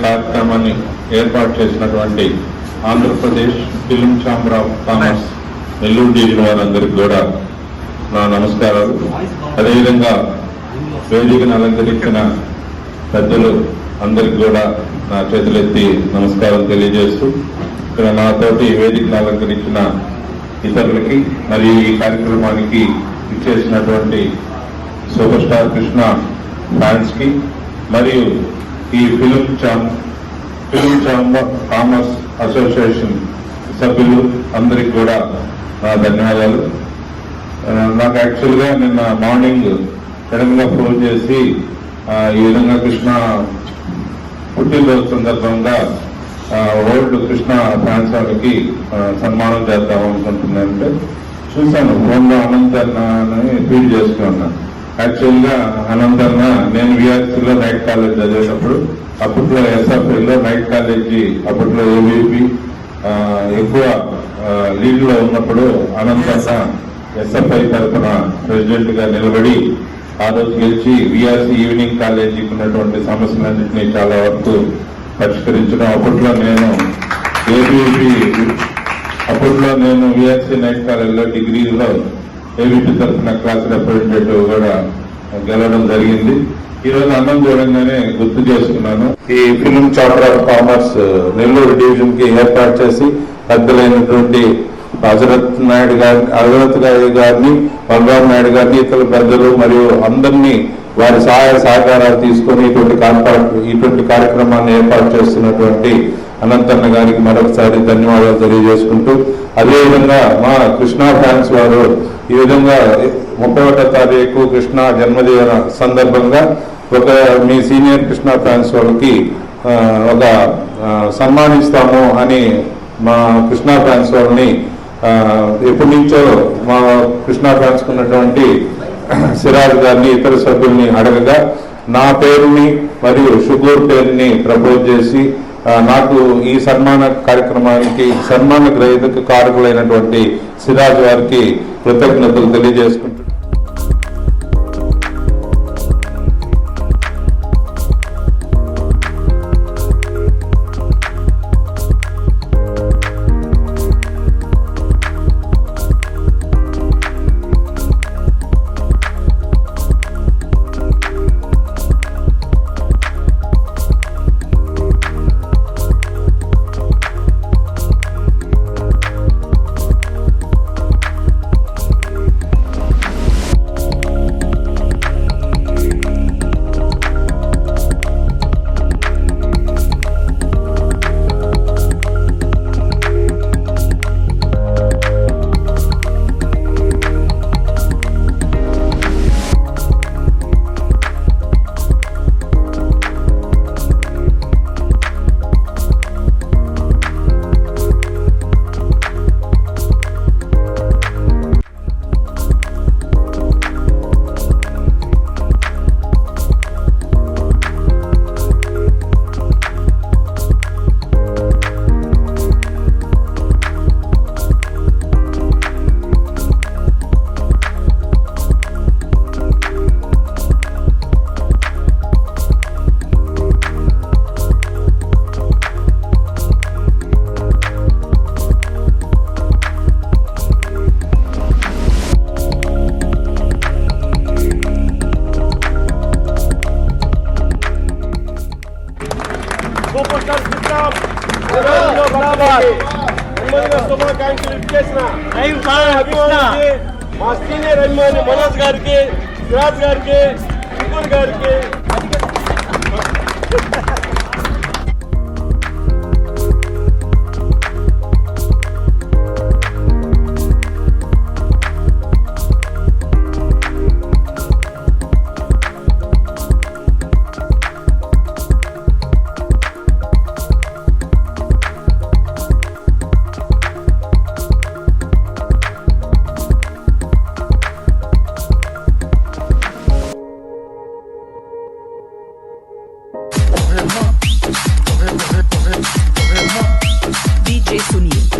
కార్యక్రమాన్ని ఏర్పాటు చేసినటువంటి Andhra Pradesh film chamber of commerce Nellore division వారందరికీ కూడా నా నమస్కారాలు. అదేవిధంగా వేదికను అలంకరించిన పెద్దలు అందరికి కూడా నా చేతులెత్తి నమస్కారం తెలియజేస్తూ, ఇక్కడ నాతోటి వేదికను అలంకరించిన ఇతరులకి మరియు ఈ కార్యక్రమానికి ఇచ్చేసినటువంటి సూపర్ స్టార్ కృష్ణ ఫ్యాన్స్ కి మరియు ఈ ఫిల్మ్ ఛాంబర్ కామర్స్ అసోసియేషన్ సభ్యులు అందరికి కూడా నా ధన్యవాదాలు. నాకు యాక్చువల్గా నిన్న మార్నింగ్ సడన్ గా ఫోన్ చేసి ఈ విధంగా కృష్ణ పుట్టినరోజు సందర్భంగా ఓల్డ్ కృష్ణ ఫ్యాన్స్ వాళ్ళకి సన్మానం చేద్దాం అనుకుంటున్నానంటే చూశాను. ఫోన్లో అనంతన్న అని ఫీడ్ చేసుకున్నాను. యాక్చువల్గా అనంతన్న నేను విఆర్సీలో నైట్ కాలేజ్ చదివేటప్పుడు, అప్పట్లో ఎస్ఎఫ్ఐలో నైట్ కాలేజీ, అప్పట్లో ఏబీపీ ఎక్కువ లీడ్ లో ఉన్నప్పుడు అనంతన్న ఎస్ఎఫ్ఐ తరఫున ప్రెసిడెంట్ గా నిలబడి ఆ రోజు గెలిచి విఆర్సీ ఈవినింగ్ కాలేజీకి ఉన్నటువంటి సమస్యలన్నింటినీ చాలా వరకు పరిష్కరించడం. అప్పట్లో నేను విఆర్సీ నైట్ కాలేజీలో డిగ్రీలో ఏబీపీ తరఫున క్లాస్ రిప్రజెంటేటివ్ కూడా గెలవడం జరిగింది. ఈ రోజు అన్నం చూడంగానే గుర్తు చేసుకున్నాను. ఈ film chamber of commerce Nellore division కి ఏర్పాటు చేసి పెద్దలైనటువంటి హజరత్ గారిని, బలరాం నాయుడు గారిని, ఇతర పెద్దలు మరియు అందరినీ వారి సహాయ సహకారాలు తీసుకొని ఇటువంటి కార్యక్రమాన్ని ఏర్పాటు చేస్తున్నటువంటి అనంతన్న గారికి మరొకసారి ధన్యవాదాలు తెలియజేసుకుంటూ, అదేవిధంగా మా కృష్ణ ఫ్యాన్స్ వారు ఈ విధంగా 31వ తారీఖు కృష్ణ జన్మదిన సందర్భంగా మీ సీనియర్ కృష్ణ ఫ్యాన్స్ వాళ్ళకి ఒక సన్మానిస్తాము అని మా కృష్ణ ఫ్యాన్స్ వాళ్ళని ఎప్పటి నుంచో మా కృష్ణ ఫ్యాన్స్ ఉన్నటువంటి సిరాజ్ గారిని, ఇతర సభ్యుల్ని అడగగా నా పేరుని మరియు షుగూర్ పేరుని ప్రపోజ్ చేసి నాకు ఈ సన్మాన కార్యక్రమానికి సన్మాన గ్రహీతకు కారకులైనటువంటి సిరాజ్ గారికి కృతజ్ఞతలు తెలియజేసుకుంటున్నాను. మా సీనియర్ అభిమాని మనోజ్ గారికి, సిరాజ్ గారికి, షుగూర్ గారికి DJ Sunil.